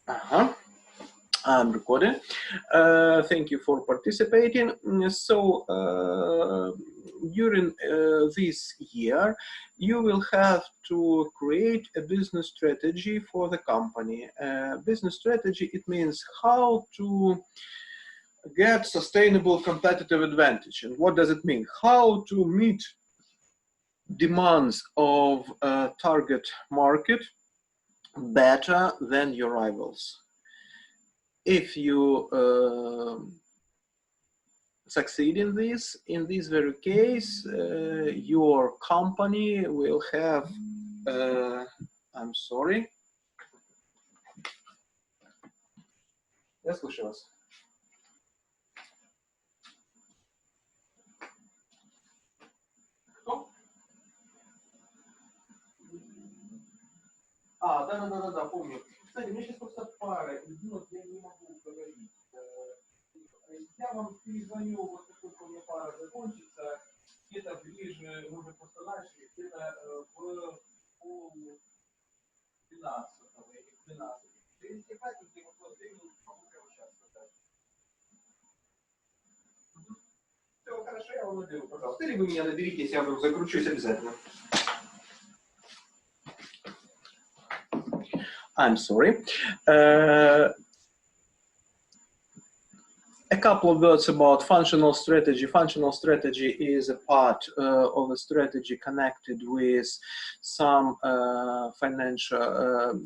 I'm recording. Thank you for participating. So during this year, you will have to create a business strategy for the company. Business strategy, it means how to get sustainable competitive advantage. And what does it mean? How to meet demands of a target market better than your rivals. If you succeed in this very case, your company will have, I'm sorry. Я слушаю вас. Кто? Да, помню. Кстати, у меня сейчас просто пара идет, я не могу говорить. Я вам перезвоню, вот как только у меня пара закончится, где-то ближе, может, просто дальше, где-то в пол 12-го или 12. Если хотите, вот 2 минуты, могу прямо сейчас сказать. Все, хорошо, я вам наберу, пожалуйста. Или вы меня наберите, я вам закручусь обязательно. I'm sorry. A couple of words about functional strategy. Functional strategy is a part of a strategy connected with some financial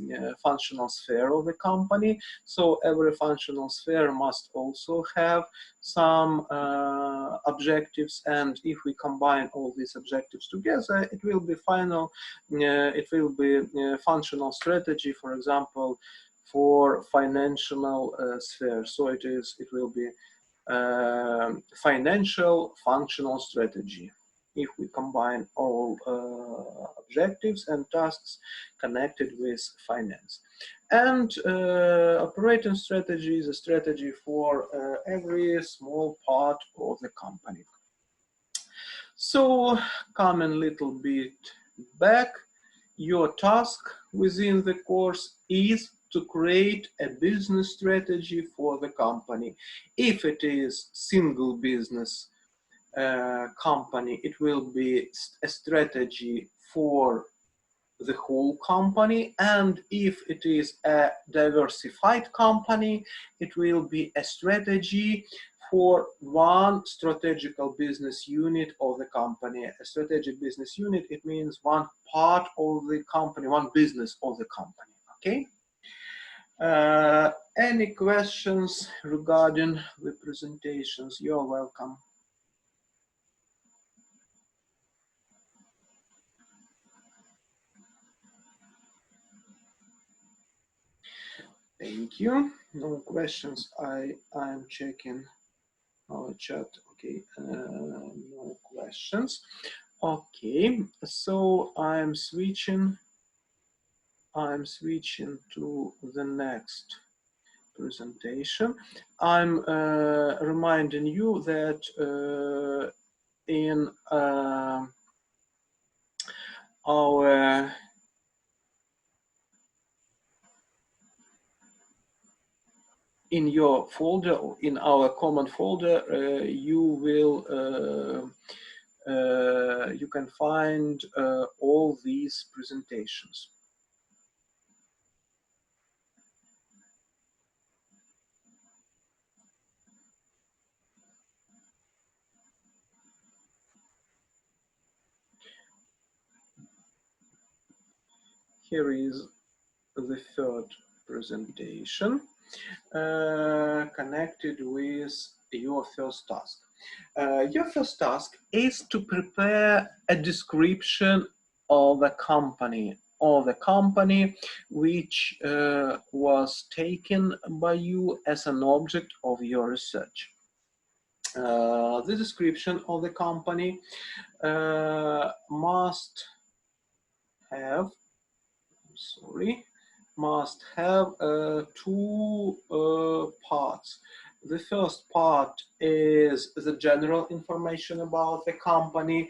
functional sphere of the company. So every functional sphere must also have some objectives, and if we combine all these objectives together, it will be functional strategy, for example, for financial sphere. So it will be financial functional strategy if we combine all objectives and tasks connected with finance. And operating strategy is a strategy for every small part of the company. So coming a little bit back, your task within the course is to create a business strategy for the company. If it is single business company, it will be a strategy for the whole company, and if it is a diversified company, it will be a strategy for one strategical business unit of the company. A strategic business unit, it means one part of the company, one business of the company, okay? Any questions regarding the presentations? You're welcome. Thank you. No questions. I'm checking our chat. Okay, no questions. Okay, so I'm switching to the next presentation. I'm reminding you that in our in your folder, in our common folder, you can find all these presentations. Here is the third presentation connected with your first task. Your first task is to prepare a description of the company, which was taken by you as an object of your research. The description of the company must have two parts. The first part is the general information about the company.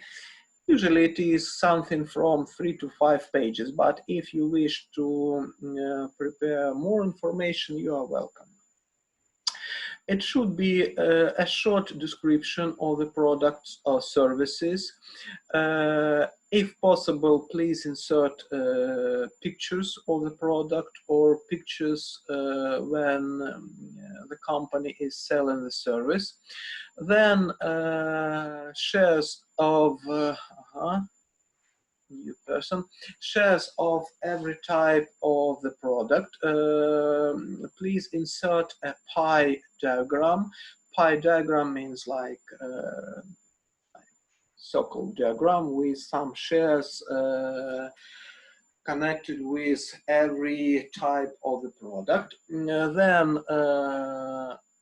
Usually it is something from 3 to 5 pages, but if you wish to prepare more information, you are welcome. It should be a short description of the products or services. If possible, please insert pictures of the product or pictures when the company is selling the service. Then shares of new person, shares of every type of the product. Please insert a pie diagram. Pie diagram means like circle diagram with some shares connected with every type of the product. Then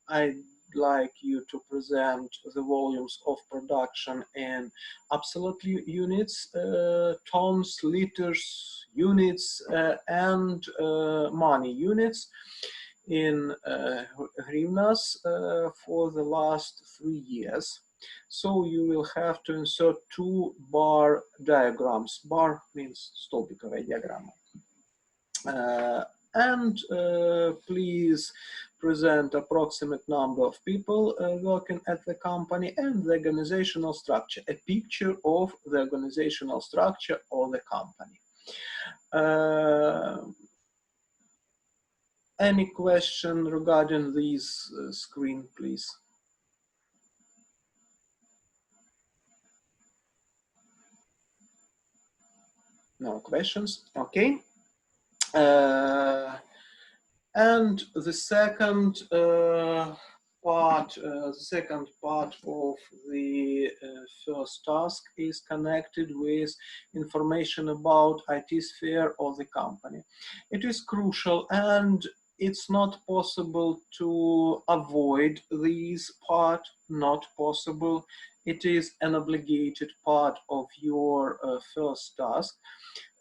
I'd like you to present the volumes of production in absolute units, tons, liters, units, and money units in hryvnias for the last 3 years. So you will have to insert 2 bar diagrams. Bar means столбиковая диаграмма. And please present approximate number of people working at the company and the organizational structure, a picture of the organizational structure of the company. Any question regarding this screen, please? No questions? Okay. And the second part of the first task is connected with information about IT sphere of the company. It is crucial, and it's not possible to avoid this part, not possible. It is an obligated part of your first task.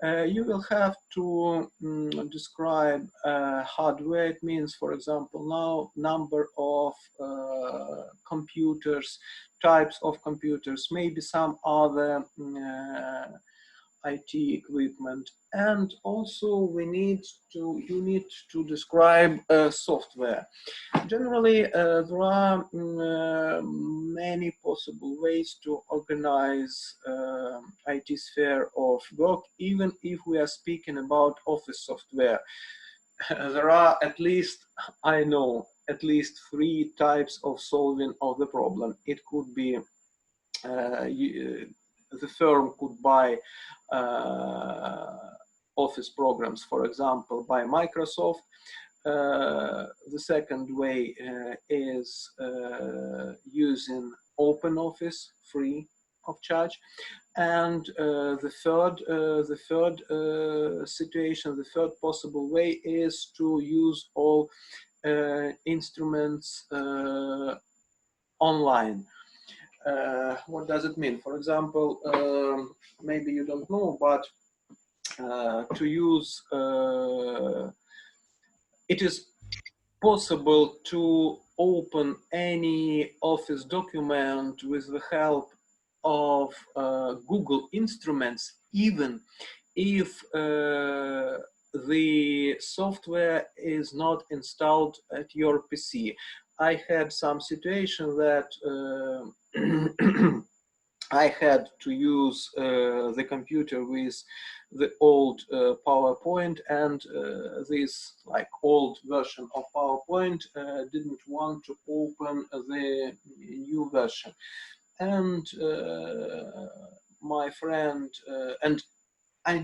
You will have to describe hardware. It means, for example, now number of computers, types of computers, maybe some other IT equipment, and also you need to describe software. Generally, there are many possible ways to organize IT sphere of work, even if we are speaking about office software. There are at least, I know, at least 3 types of solving of the problem. It could be the firm could buy office programs, for example, by Microsoft. The second way is using OpenOffice, free of charge. And the third situation, the third possible way is to use all instruments online. What does it mean? For example, maybe you don't know, but to use, it is possible to open any Office document with the help of Google instruments, even if the software is not installed at your PC. I had some situation that I had to use the computer with the old PowerPoint, and this like old version of PowerPoint didn't want to open the new version. And my friend, and I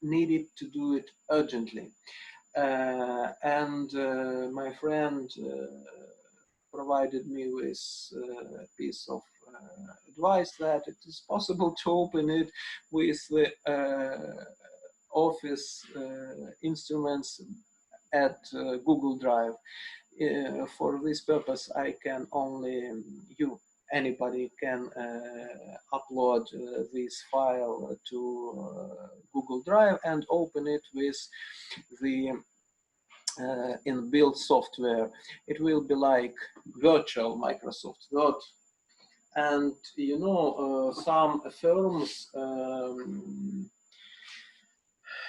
needed to do it urgently. And my friend provided me with a piece of advice that it is possible to open it with the Office instruments at Google Drive. For this purpose, I can only, anybody can upload this file to Google Drive and open it with the inbuilt software. It will be like virtual Microsoft Word, And you know, some firms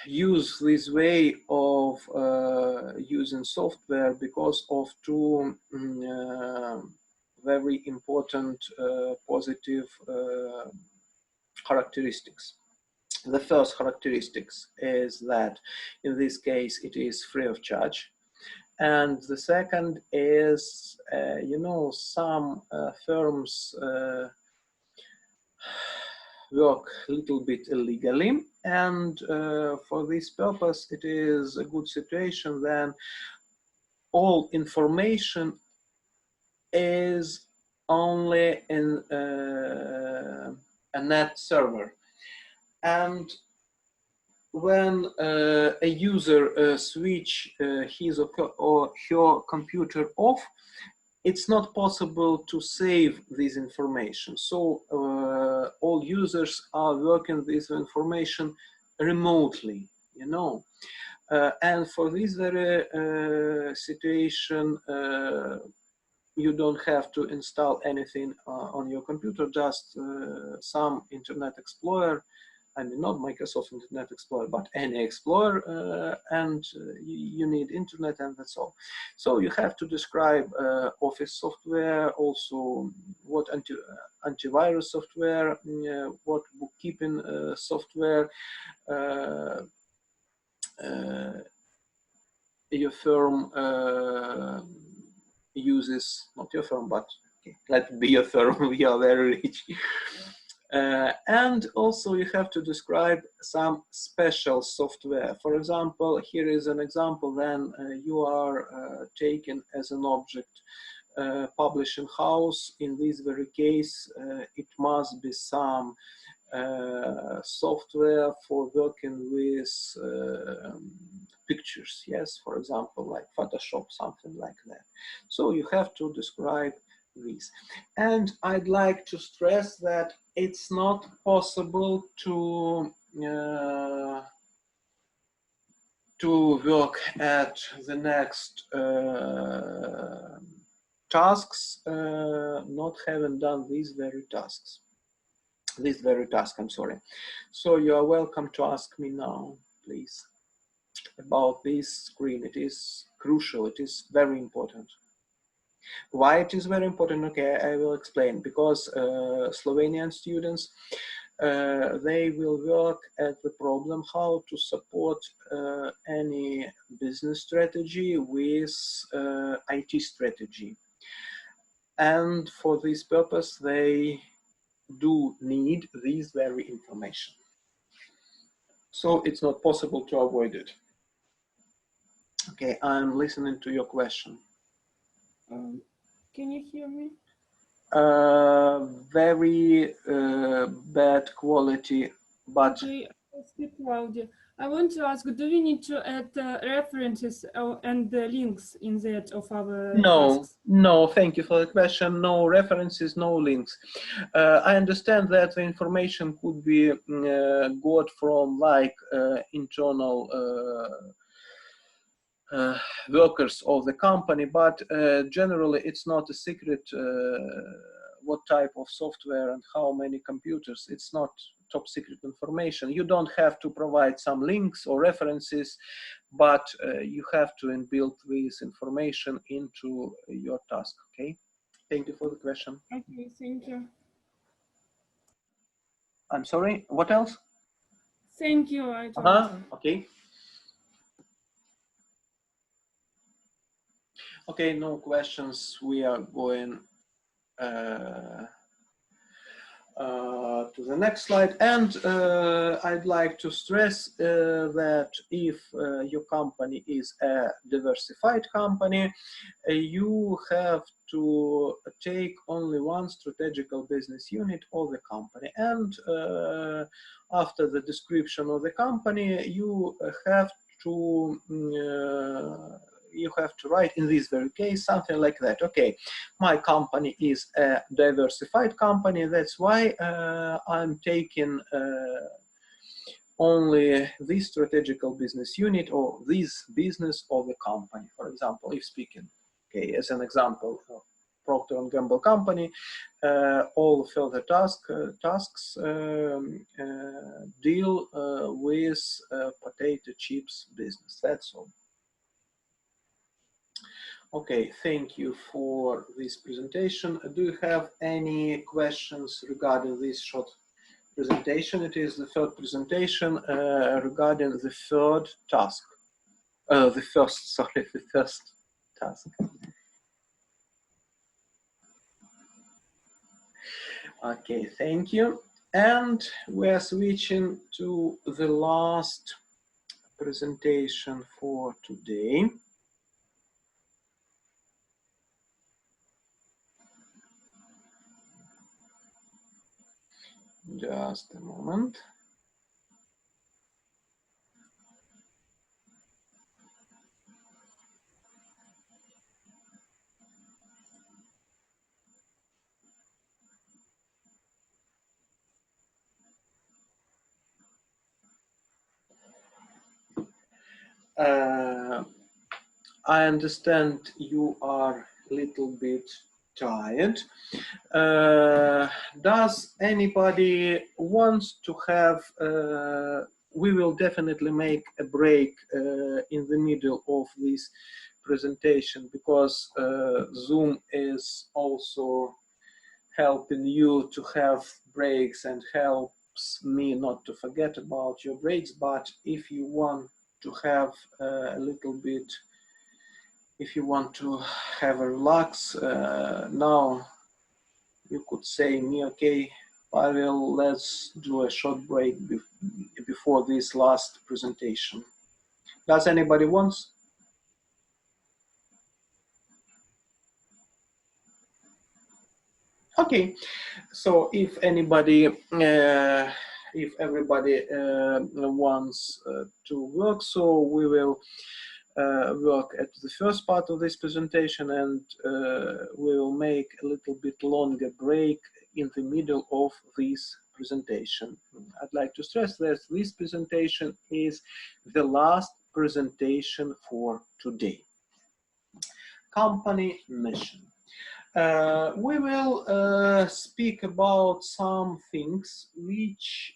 use this way of using software because of two very important positive characteristics. The first characteristics is that in this case it is free of charge. And the second is, you know, some firms work a little bit illegally, and for this purpose it is a good situation then all information is only in a net server. And when a user switch his or her computer off, it's not possible to save this information. So all users are working this information remotely, you know. And for this very situation, you don't have to install anything on your computer, just some Internet Explorer. I mean, not Microsoft Internet Explorer, but any Explorer, and you need internet, and that's all. So you have to describe Office software, also what antivirus software, what bookkeeping software your firm uses, not your firm, but okay, let it be your firm, we are very rich. And also you have to describe some special software. For example, here is an example when you are taken as an object publishing house. In this very case, it must be some software for working with pictures, yes, for example, like Photoshop, something like that. So you have to describe this. And I'd like to stress that it's not possible to work at the next tasks not having done these very tasks. This very task, I'm sorry. So you are welcome to ask me now, please, about this screen. It is crucial, it is very important. Why it is very important? Okay, I will explain. Because Slovenian students, they will work at the problem how to support any business strategy with IT strategy. And for this purpose, they do need this very information. So it's not possible to avoid it. Okay, I'm listening to your question. Can you hear me? Very bad quality, but... Okay, I'll speak loudly. I want to ask, do we need to add references and the links in that of our tasks? No, thank you for the question. No references, no links. I understand that the information could be got from like internal workers of the company, but generally it's not a secret what type of software and how many computers. It's not top secret information. You don't have to provide some links or references, but you have to inbuild this information into your task. Okay, thank you for the question. Okay, thank you. I'm sorry, what else? Thank you. I told. Okay. Okay, no questions. We are going to the next slide, and I'd like to stress that if your company is a diversified company, you have to take only one strategical business unit of the company, and after the description of the company, you have to write in this very case something like that. Okay, my company is a diversified company, that's why I'm taking only this strategical business unit or this business of the company, for example, if speaking, okay, as an example Procter & Gamble company, all further tasks deal with potato chips business. That's all. Okay, thank you for this presentation. Do you have any questions regarding this short presentation? It is the third presentation regarding the third task. The first task. Okay, thank you. And we're switching to the last presentation for today. Just a moment. I understand you are a little bit tired. Does anybody wants to have, we will definitely make a break in the middle of this presentation, because Zoom is also helping you to have breaks and helps me not to forget about your breaks. But if you want to have a little bit, if you want to have a relax now, you could say me, okay, Pavel, let's do a short break before this last presentation. Does anybody wants? Okay, so if anybody, if everybody wants to work, so we will work at the first part of this presentation, and we will make a little bit longer break in the middle of this presentation. I'd like to stress that this presentation is the last presentation for today. Company mission. We will speak about some things which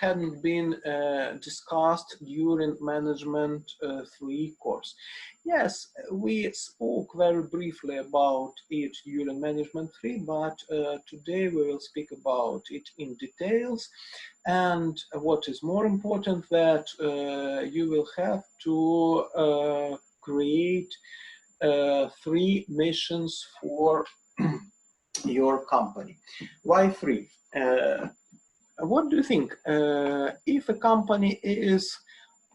hadn't been discussed during management 3 course. Yes, we spoke very briefly about it during management 3, but today we will speak about it in details. And what is more important, that you will have to create 3 missions for your company. Why 3? What do you think? If a company is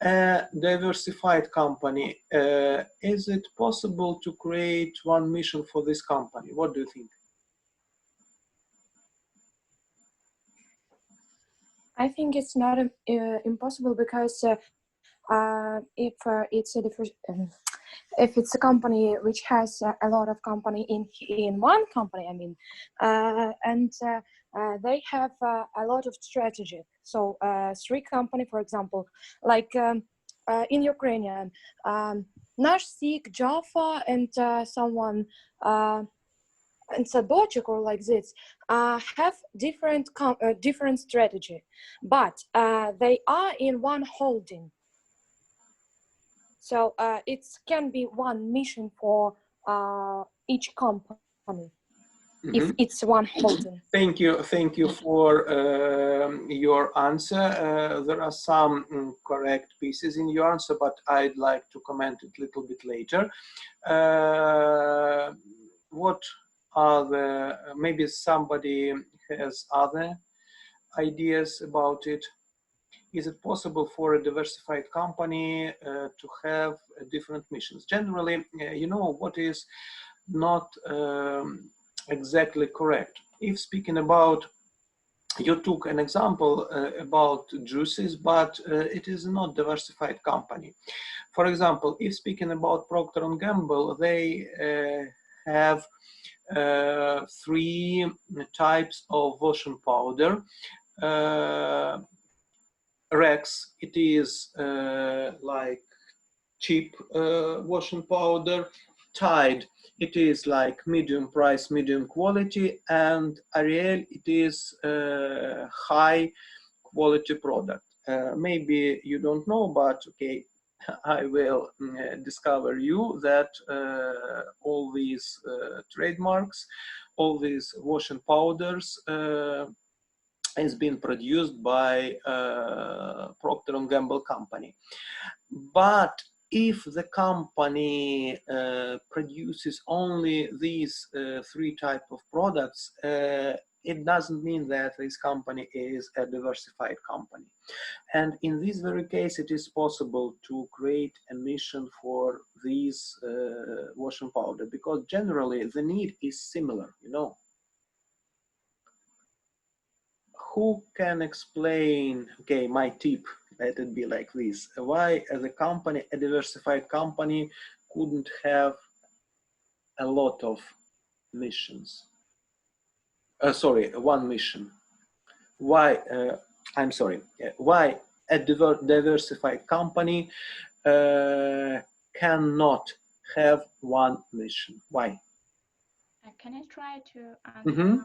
a diversified company, is it possible to create 1 mission for this company? What do you think? I think it's not impossible, because if it's a company which has a lot of company in one company, I mean, and they have a lot of strategy. So 3 company, for example, like in Ukrainian, Nash, Seek, Java, and someone and Sadочек or like this have different strategy, but they are in one holding. So it can be 1 mission for each company, if it's one holding. Thank you for your answer. There are some correct pieces in your answer, but I'd like to comment it a little bit later. What are the, maybe somebody has other ideas about it? Is it possible for a diversified company to have different missions? Generally, you know what is not exactly correct. If speaking about, you took an example about juices, but it is not diversified company. For example, if speaking about Procter & Gamble, they have 3 types of washing powder. Rex, it is like cheap washing powder. Tide, it is like medium price, medium quality, and Ariel, it is high quality product. Maybe you don't know, but okay, I will discover you that all these trademarks, all these washing powders has been produced by Procter & Gamble company. But if the company produces only these three type of products, it doesn't mean that this company is a diversified company. And in this very case, it is possible to create a mission for these washing powder, because generally the need is similar, you know. Who can explain, okay, my tip, let it be like this, why as a company, a diversified company, couldn't have a lot of missions? Sorry, one mission. Why, I'm sorry, why a diversified company cannot have one mission? Why? Can I try to answer? Mm-hmm.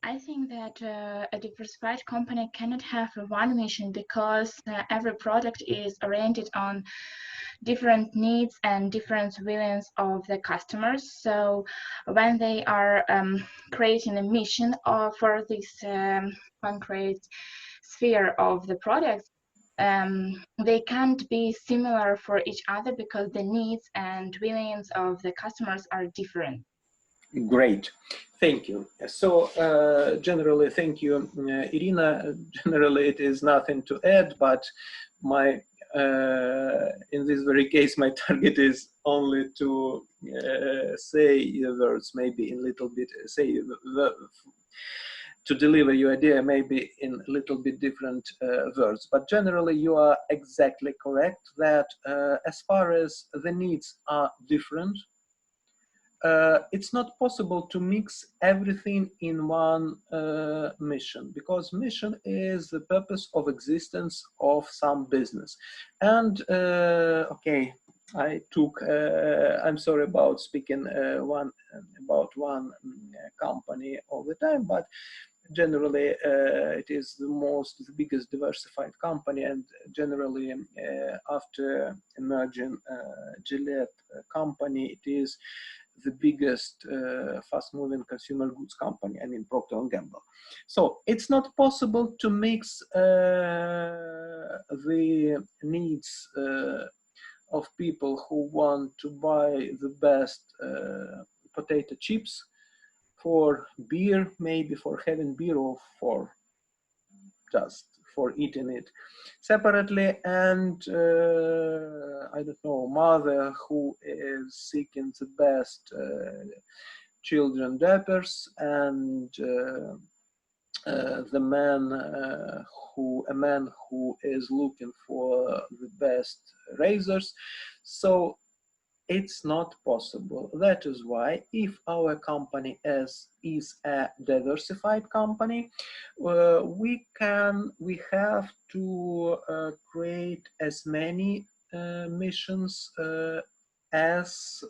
I think that a diversified company cannot have one mission, because every product is oriented on different needs and different wills of the customers. So when they are creating a mission for this concrete sphere of the product, they can't be similar for each other, because the needs and willings of the customers are different. Great, thank you. So generally, thank you, Irina. Generally, it is nothing to add, but my in this very case, my target is only to say the words, maybe in little bit, say to deliver your idea maybe in a little bit different words. But generally, you are exactly correct that as far as the needs are different, it's not possible to mix everything in one mission, because mission is the purpose of existence of some business. And okay, I took, I'm sorry about speaking about one company all the time, but generally it is the biggest diversified company, and generally after emerging Gillette company, it is the biggest fast-moving consumer goods company, I mean Procter & Gamble. So it's not possible to mix the needs of people who want to buy the best potato chips for beer, maybe for having beer, or for just for eating it separately, and I don't know, mother who is seeking the best children diapers, and the man a man who is looking for the best razors. So it's not possible. That is why, if our company is a diversified company, we have to create as many missions as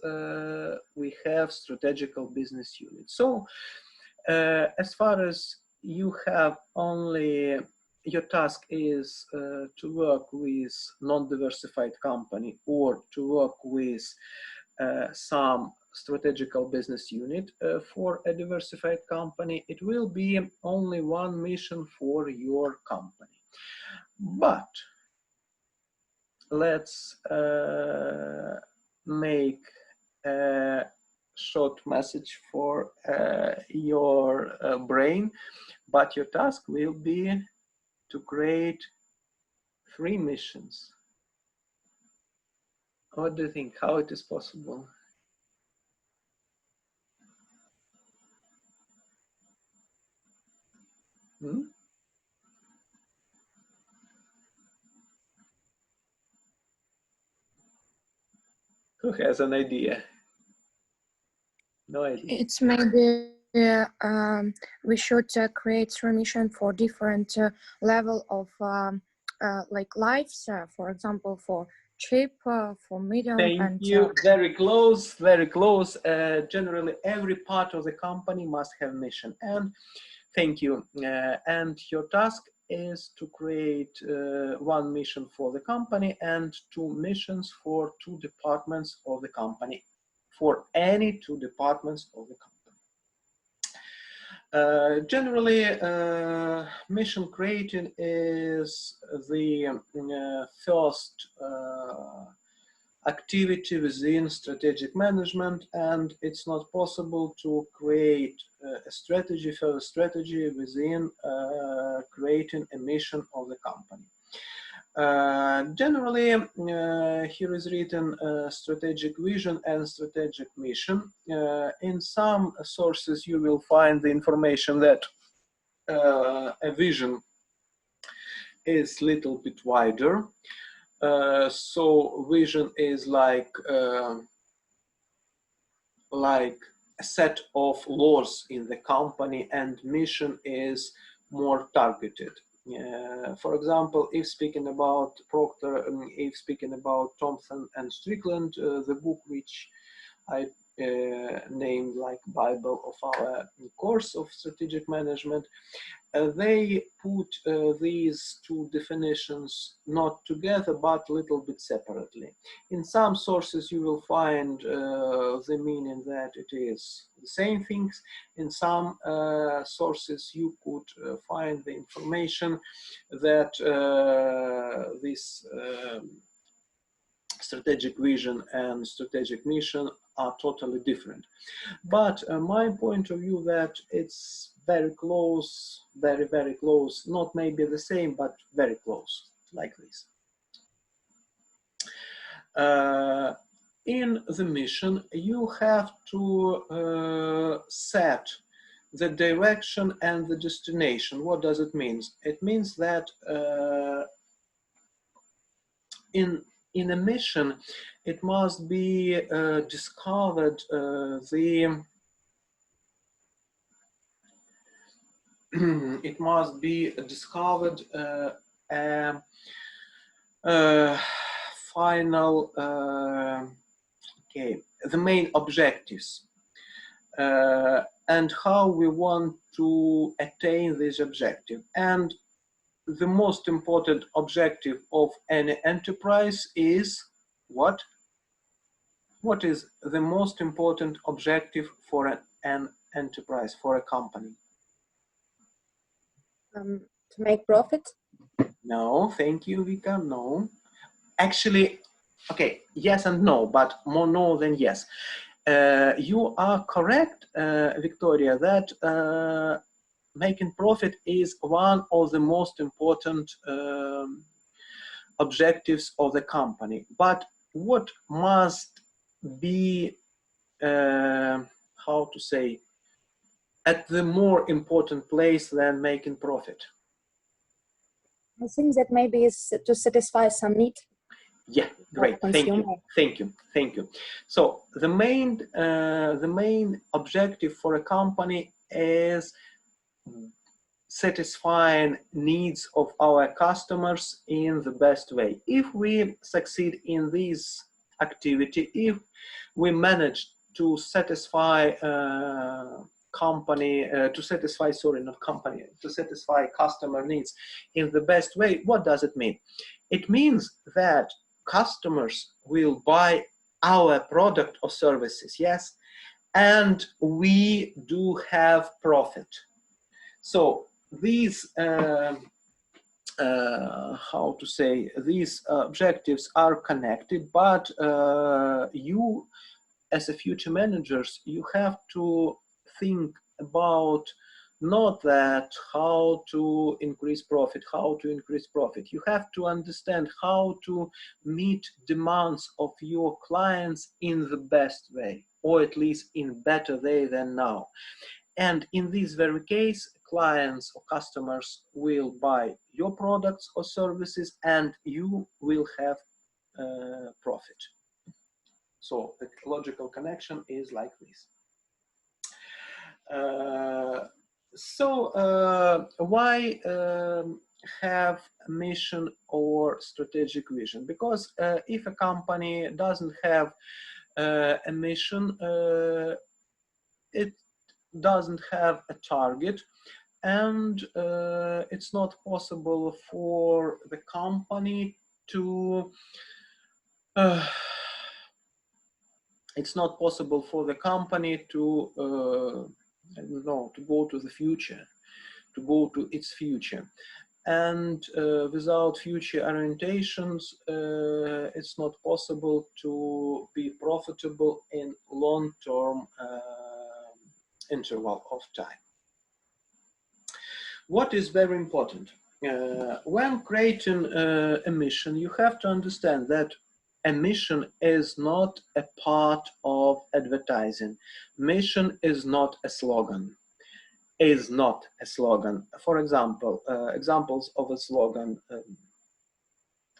we have strategical business units. So as far as you have only, your task is to work with non-diversified company, or to work with some strategical business unit for a diversified company, it will be only one mission for your company. But let's make a short message for your brain, but your task will be to create 3 missions. What do you think? How it is possible? Hmm? Who has an idea? No idea. It's maybe we should create 3 mission for different level of like lives. For example, for cheap, for medium, Thank and you. Very close, very close. Generally, every part of the company must have mission. And thank you. And your task is to create one mission for the company and two missions for two departments of the company, for any two departments of the company. Generally, mission creating is the first activity within strategic management, and it's not possible to create a strategy, further strategy within creating a mission of the company. Generally, here is written strategic vision and strategic mission. In some sources, you will find the information that a vision is a little bit wider. So vision is like a set of laws in the company, and mission is more targeted. For example, if speaking about Procter, if speaking about Thompson and Strickland, the book which I named like Bible of our course of strategic management, they put these two definitions not together but a little bit separately. In some sources you will find the meaning that it is the same things. In some sources you could find the information that this strategic vision and strategic mission are totally different. But my point of view that it's very close, very, very close, not maybe the same, but very close, like this. In the mission, you have to set the direction and the destination. What does it mean? It means that in a mission, it must be discovered it must be discovered final the main objectives and how we want to attain this objective. And the most important objective of any enterprise is what? What is the most important objective for an enterprise, for a company? to make profit. No, thank you, Vika. No. Actually, okay, yes and no, but more no than yes. You are correct, Victoria, that making profit is one of the most important objectives of the company. But what must be, how to say, at the more important place than making profit? I think that maybe is to satisfy some need. Yeah, great. Thank you. Thank you. Thank you. So the main objective for a company is satisfying needs of our customers in the best way. If we succeed in this activity, if we manage to satisfy to satisfy customer needs in the best way, what does it mean? It means that customers will buy our product or services, yes, and we do have profit. So these how to say, these objectives are connected, but you as a future managers, you have to think about not that how to increase profit, you have to understand how to meet demands of your clients in the best way, or at least in better way than now. And in this very case, clients or customers will buy your products or services and you will have profit. So the logical connection is like this. Why have a mission or strategic vision, because if a company doesn't have a mission, it doesn't have a target, and it's not possible for the company to it's not possible for the company to I don't know, to go to the future, to go to its future. And without future orientations, it's not possible to be profitable in long-term interval of time. What is very important? When creating a mission, you have to understand that a mission is not a part of advertising. Mission is not a slogan. Is not a slogan. For example, examples of a slogan: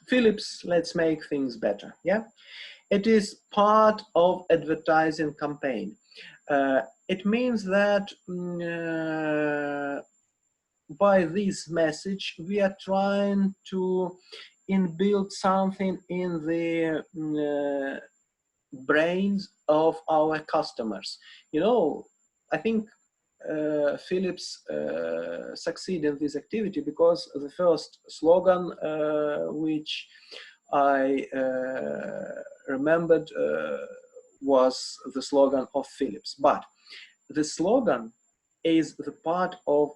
Philips, let's make things better. Yeah, it is part of advertising campaign. It means that by this message we are trying to inbuild something in the brains of our customers. You know, I think Philips succeed in this activity because the first slogan which I remembered was the slogan of Philips. But the slogan is the part of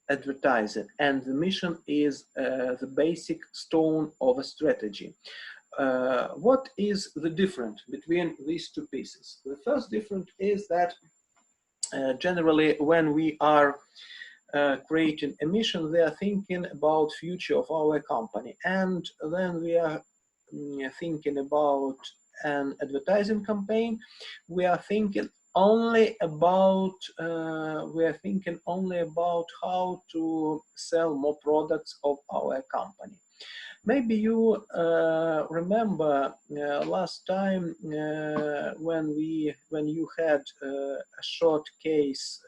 advertising, and the mission is the basic stone of a strategy. What is the difference between these two pieces? The first difference is that generally when we are creating a mission, we are thinking about future of our company, and then we are thinking about an advertising campaign. We are thinking only about how to sell more products of our company. Maybe you remember last time when you had a short case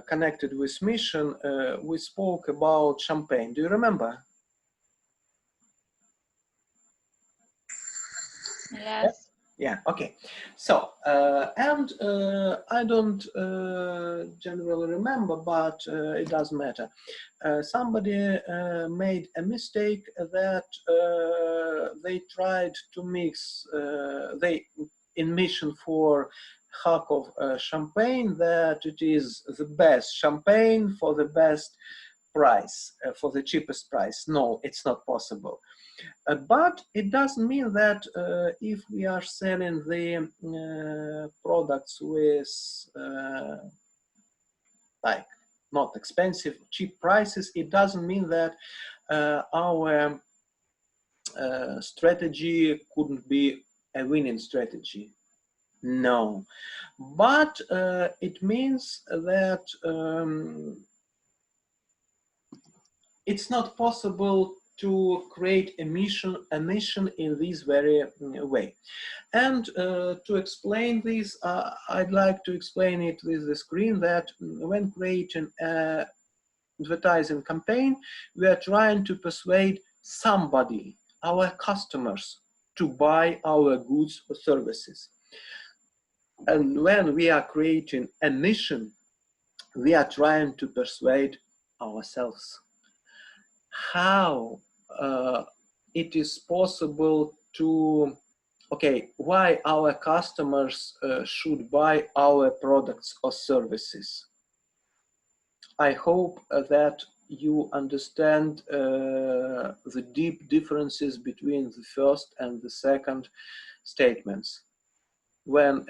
connected with mission, we spoke about champagne. Do you remember? Yes. Yeah, okay. So, I don't generally remember, but it doesn't matter. Somebody made a mistake that they tried to mix, in mission for Kharkov of champagne, that it is the best champagne for the best price, for the cheapest price. No, it's not possible. But it doesn't mean that if we are selling the products with like not expensive, cheap prices, it doesn't mean that our strategy couldn't be a winning strategy. No, but it means that it's not possible to create a mission in this very way. And to explain this, I'd like to explain it with the screen that when creating an advertising campaign, we are trying to persuade somebody, our customers, to buy our goods or services. And when we are creating a mission, we are trying to persuade ourselves. How it is possible to, okay, why our customers should buy our products or services? I hope that you understand the deep differences between the first and the second statements. When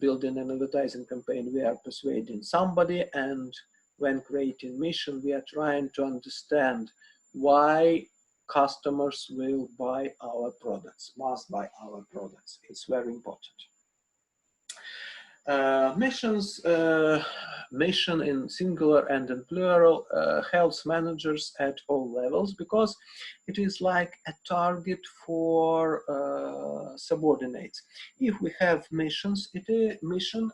building an advertising campaign, we are persuading somebody, and when creating mission, we are trying to understand why customers will buy our products, must buy our products. It's very important. Mission in singular and in plural helps managers at all levels because it is like a target for subordinates. If we have missions, it is mission,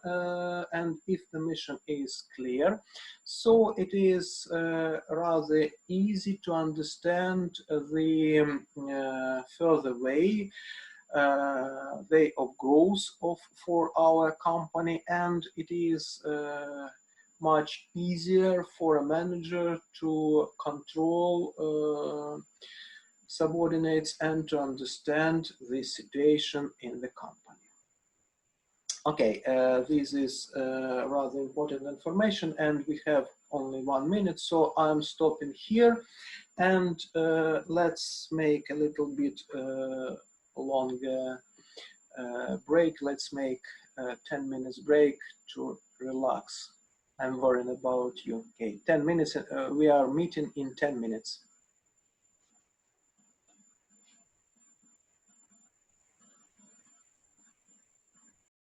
and if the mission is clear, so it is rather easy to understand the further way of growth for our company, and it is much easier for a manager to control subordinates and to understand the situation in the company. Okay, this is rather important information, and we have only 1 minute, so I'm stopping here, and let's make a little bit longer break. Let's make 10 minutes break to relax. I'm worrying about you. Okay, 10 minutes. We are meeting in 10 minutes.